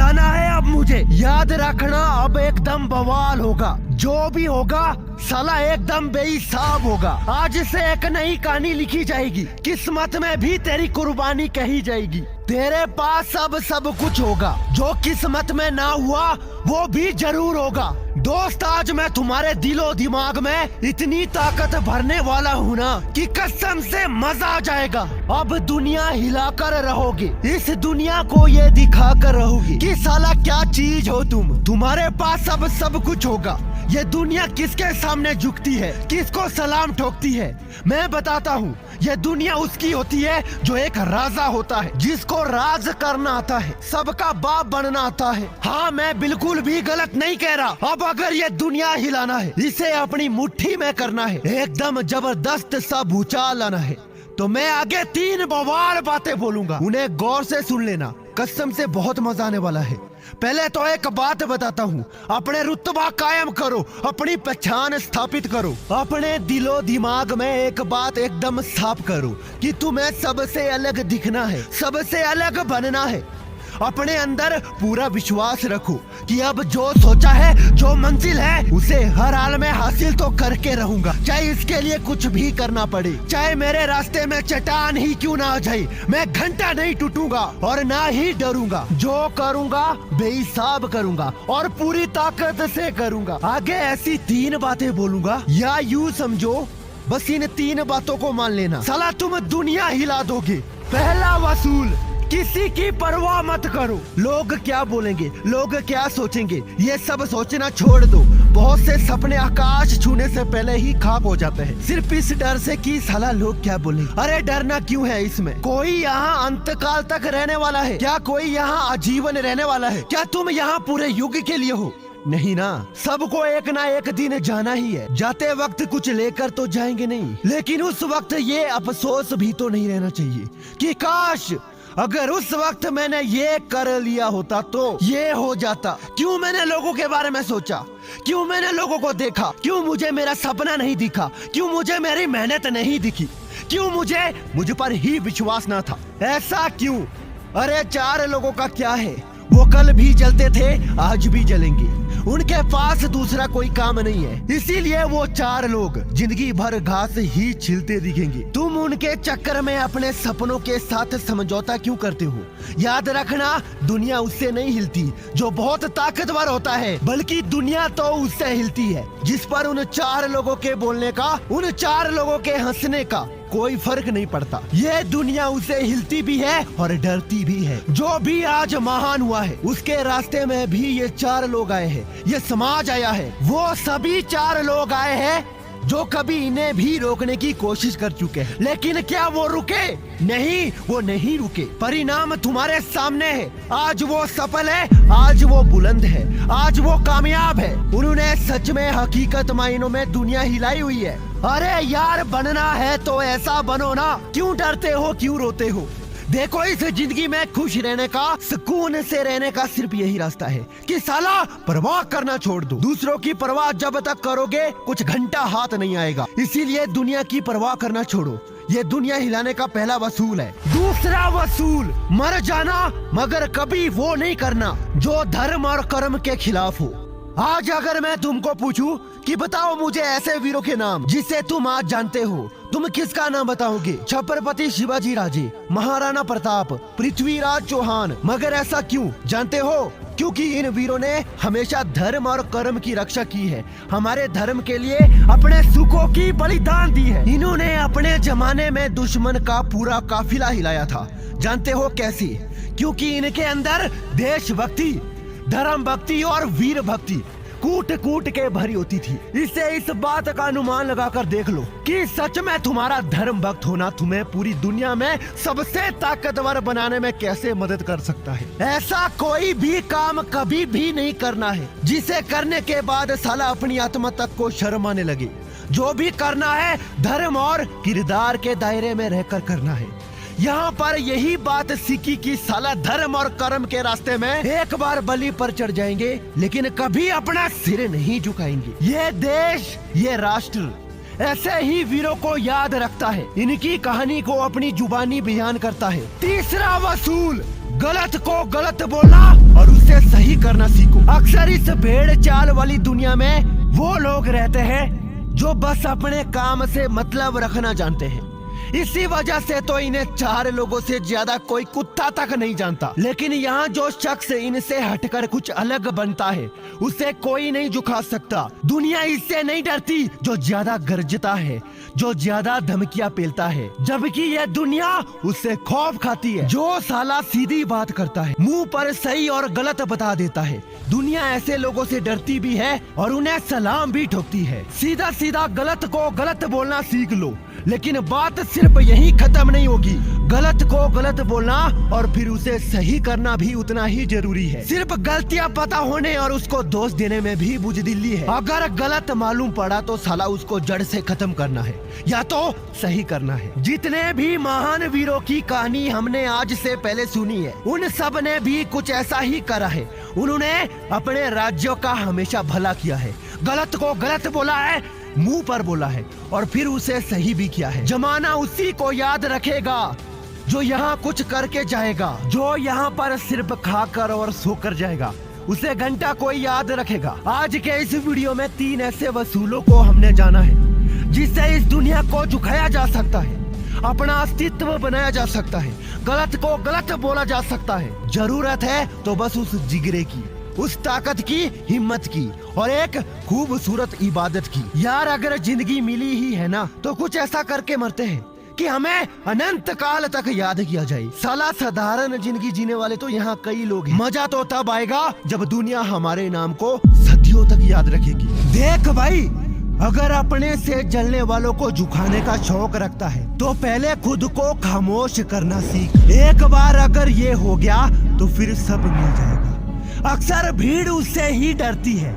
जाना है अब मुझे। याद रखना अब एकदम बवाल होगा, जो भी होगा साला एकदम बेहिसाब होगा। आज से एक नई कहानी लिखी जाएगी, किस्मत में भी तेरी कुर्बानी कही जाएगी। तेरे पास अब सब कुछ होगा, जो किस्मत में ना हुआ वो भी जरूर होगा। दोस्त, आज मैं तुम्हारे दिलो दिमाग में इतनी ताकत भरने वाला हूँ ना कि कसम से मजा आ जाएगा। अब दुनिया हिलाकर रहोगे, इस दुनिया को ये दिखाकर रहोगे कि साला क्या चीज हो तुम। तुम्हारे पास अब सब कुछ होगा। ये दुनिया किसके सामने झुकती है, किसको सलाम ठोकती है, मैं बताता हूँ। ये दुनिया उसकी होती है जो एक राजा होता है, जिसको राज करना आता है, सबका बाप बनना आता है। हाँ, मैं बिल्कुल भी गलत नहीं कह रहा। अब अगर ये दुनिया हिलाना है, इसे अपनी मुट्ठी में करना है, एकदम जबरदस्त सा भूचाल लाना है, तो मैं आगे 3 बवाल बातें बोलूंगा, उन्हें गौर से सुन लेना। कसम से बहुत मजा आने वाला है। पहले तो एक बात बताता हूँ, अपने रुतबा कायम करो, अपनी पहचान स्थापित करो, अपने दिलो दिमाग में एक बात एकदम साफ करो कि तुम्हें सबसे अलग दिखना है, सबसे अलग बनना है। अपने अंदर पूरा विश्वास रखो कि अब जो सोचा है, जो मंजिल है, उसे हर हाल में हासिल तो करके रहूंगा, चाहे इसके लिए कुछ भी करना पड़े। चाहे मेरे रास्ते में चट्टान ही क्यों ना आ जाए, मैं घंटा नहीं टूटूंगा और ना ही डरूंगा। जो करूंगा बेहिसाब करूंगा और पूरी ताकत से करूंगा। आगे ऐसी 3 बातें बोलूंगा, या यूं समझो बस इन 3 बातों को मान लेना, साला तुम दुनिया हिला दोगे। पहला वसूल, किसी की परवाह मत करो। लोग क्या बोलेंगे, लोग क्या सोचेंगे, ये सब सोचना छोड़ दो। बहुत से सपने आकाश छूने से पहले ही खाक हो जाते हैं, सिर्फ इस डर से कि साला लोग क्या बोलेंगे। अरे डरना क्यों है इसमें? कोई यहाँ अंतकाल तक रहने वाला है क्या? कोई यहाँ आजीवन रहने वाला है क्या? तुम यहाँ पूरे युग के लिए हो? नहीं ना, सबको एक ना एक दिन जाना ही है। जाते वक्त कुछ लेकर तो जाएंगे नहीं, लेकिन उस वक्त ये अफसोस भी तो नहीं रहना चाहिए कि काश अगर उस वक्त मैंने ये कर लिया होता तो ये हो जाता। क्यों मैंने लोगों के बारे में सोचा, क्यों मैंने लोगों को देखा, क्यों मुझे मेरा सपना नहीं दिखा, क्यों मुझे मेरी मेहनत नहीं दिखी, क्यों मुझ पर ही विश्वास ना था, ऐसा क्यों? अरे 4 लोगों का क्या है, वो कल भी जलते थे, आज भी जलेंगे। उनके पास दूसरा कोई काम नहीं है, इसीलिए वो 4 लोग जिंदगी भर घास ही छिलते दिखेंगे। तुम उनके चक्कर में अपने सपनों के साथ समझौता क्यों करते हो? याद रखना, दुनिया उससे नहीं हिलती जो बहुत ताकतवर होता है, बल्कि दुनिया तो उससे हिलती है जिस पर उन 4 लोगों के बोलने का, उन 4 लोगों के हंसने का कोई फर्क नहीं पड़ता। ये दुनिया उसे हिलती भी है और डरती भी है। जो भी आज महान हुआ है, उसके रास्ते में भी ये 4 लोग आए हैं, ये समाज आया है। वो सभी 4 लोग आए हैं जो कभी इन्हें भी रोकने की कोशिश कर चुके हैं, लेकिन क्या वो रुके? नहीं, वो नहीं रुके। परिणाम तुम्हारे सामने है। आज वो सफल है, आज वो बुलंद है, आज वो कामयाब है। उन्होंने सच में हकीकत मायनों में दुनिया हिलाई हुई है। अरे यार, बनना है तो ऐसा बनो ना, क्यों डरते हो, क्यों रोते हो? देखो, इस जिंदगी में खुश रहने का, सुकून से रहने का सिर्फ यही रास्ता है कि साला परवाह करना छोड़ दो। दूसरों की परवाह जब तक करोगे, कुछ घंटा हाथ नहीं आएगा। इसीलिए दुनिया की परवाह करना छोड़ो। ये दुनिया हिलाने का पहला वसूल है। दूसरा वसूल, मर जाना, मगर कभी वो नहीं करना जो धर्म और कर्म के खिलाफ हो। आज अगर मैं तुमको पूछूं कि बताओ मुझे ऐसे वीरों के नाम जिसे तुम आज जानते हो, तुम किसका नाम बताओगे? छत्रपति शिवाजी राजे, महाराणा प्रताप, पृथ्वीराज चौहान। मगर ऐसा क्यों जानते हो? क्योंकि इन वीरों ने हमेशा धर्म और कर्म की रक्षा की है, हमारे धर्म के लिए अपने सुखों की बलिदान दी है। इन्होंने अपने जमाने में दुश्मन का पूरा काफिला हिलाया था। जानते हो कैसे? क्योंकि इनके अंदर देशभक्ति, धर्म भक्ति और वीर भक्ति कूट कूट के भरी होती थी। इससे इस बात का अनुमान लगाकर देख लो कि सच में तुम्हारा धर्म भक्त होना तुम्हें पूरी दुनिया में सबसे ताकतवर बनाने में कैसे मदद कर सकता है। ऐसा कोई भी काम कभी भी नहीं करना है जिसे करने के बाद साला अपनी आत्मा तक को शर्म आने लगे। जो भी करना है धर्म और किरदार के दायरे में रहकर करना है। यहाँ पर यही बात सीखी कि साला धर्म और कर्म के रास्ते में एक बार बलि पर चढ़ जाएंगे, लेकिन कभी अपना सिर नहीं झुकाएंगे। ये देश, ये राष्ट्र ऐसे ही वीरों को याद रखता है, इनकी कहानी को अपनी जुबानी बयान करता है। तीसरा वसूल, गलत को गलत बोलना और उसे सही करना सीखो। अक्सर इस भेड़ चाल वाली दुनिया में वो लोग रहते हैं जो बस अपने काम से मतलब रखना जानते हैं। इसी वजह से तो इन्हें 4 लोगों से ज्यादा कोई कुत्ता तक नहीं जानता। लेकिन यहाँ जो शख्स इनसे हटकर कुछ अलग बनता है उसे कोई नहीं झुका सकता। दुनिया इससे नहीं डरती जो ज्यादा गरजता है, जो ज्यादा धमकियां पेलता है, जबकि यह दुनिया उससे खौफ खाती है जो साला सीधी बात करता है, मुंह पर सही और गलत बता देता है। दुनिया ऐसे लोगों से डरती भी है और उन्हें सलाम भी ठोकती है। सीधा सीधा गलत को गलत बोलना सीख लो, लेकिन बात सिर्फ यही खत्म नहीं होगी। गलत को गलत बोलना और फिर उसे सही करना भी उतना ही जरूरी है। सिर्फ गलतियां पता होने और उसको दोष देने में भी बुजदिली है। अगर गलत मालूम पड़ा तो साला उसको जड़ से खत्म करना है या तो सही करना है। जितने भी महान वीरों की कहानी हमने आज से पहले सुनी है, उन सब ने भी कुछ ऐसा ही करा है। उन्होंने अपने राज्यों का हमेशा भला किया है, गलत को गलत बोला है, मुंह पर बोला है और फिर उसे सही भी किया है। जमाना उसी को याद रखेगा जो यहाँ कुछ करके जाएगा, जो यहाँ पर सिर्फ खाकर और सोकर जाएगा, उसे घंटा कोई याद रखेगा। आज के इस वीडियो में 3 ऐसे वसूलों को हमने जाना है जिससे इस दुनिया को झुकाया जा सकता है, अपना अस्तित्व बनाया जा सकता है, गलत को गलत बोला जा सकता है। जरूरत है तो बस उस जिगरे की, उस ताकत की, हिम्मत की और एक खूबसूरत इबादत की। यार अगर जिंदगी मिली ही है ना तो कुछ ऐसा करके मरते हैं कि हमें अनंत काल तक याद किया जाए। साला साधारण जिंदगी जीने वाले तो यहाँ कई लोग हैं। मजा तो तब आएगा जब दुनिया हमारे नाम को सदियों तक याद रखेगी। देख भाई, अगर अपने से जलने वालों को झुकाने का शौक रखता है तो पहले खुद को खामोश करना सीख। एक बार अगर ये हो गया तो फिर सब मिल जाएगा। अक्सर भीड़ उससे ही डरती है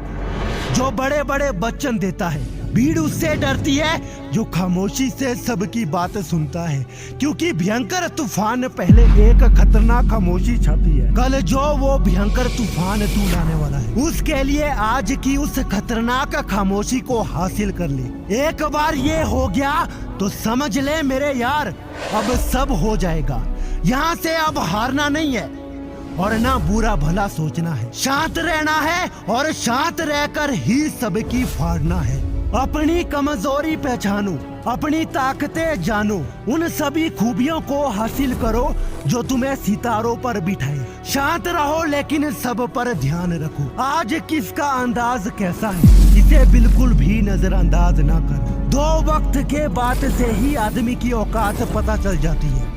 जो बड़े बड़े वचन देता है। भीड़ उससे डरती है जो खामोशी से सबकी बात सुनता है, क्योंकि भयंकर तूफान पहले एक खतरनाक खामोशी छाती है। कल जो वो भयंकर तूफान तू लाने वाला है, उसके लिए आज की उस खतरनाक खामोशी को हासिल कर ले। एक बार ये हो गया तो समझ ले मेरे यार, अब सब हो जाएगा। यहाँ से अब हारना नहीं है और ना बुरा भला सोचना है, शांत रहना है और शांत रहकर ही सबकी फाड़ना है। अपनी कमजोरी पहचानो, अपनी ताकतें जानो, उन सभी खूबियों को हासिल करो जो तुम्हें सितारों पर बिठाए। शांत रहो लेकिन सब पर ध्यान रखो। आज किसका अंदाज कैसा है इसे बिल्कुल भी नजरअंदाज ना करो। 2 वक्त के बाद से ही आदमी की औकात पता चल जाती है,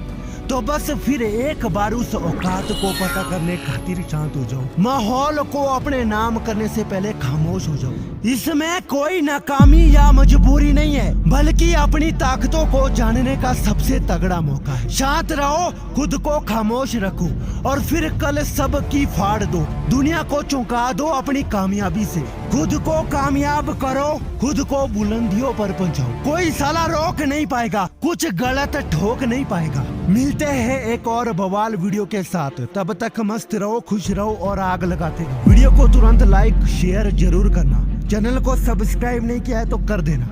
तो बस फिर एक बार उस औकात को पता करने खातिर शांत हो जाओ। माहौल को अपने नाम करने से पहले खामोश हो जाओ। इसमें कोई नाकामी या मजबूरी नहीं है, बल्कि अपनी ताकतों को जानने का सबसे तगड़ा मौका है। शांत रहो, खुद को खामोश रखो और फिर कल सब की फाड़ दो। दुनिया को चौंका दो अपनी कामयाबी से। खुद को कामयाब करो, खुद को बुलंदियों पर पहुंचाओ। कोई साला रोक नहीं पाएगा, कुछ गलत ठोक नहीं पाएगा। मिलते हैं एक और बवाल वीडियो के साथ, तब तक मस्त रहो, खुश रहो और आग लगाते रहो। वीडियो को तुरंत लाइक शेयर जरूर करना। चैनल को सब्सक्राइब नहीं किया है तो कर देना।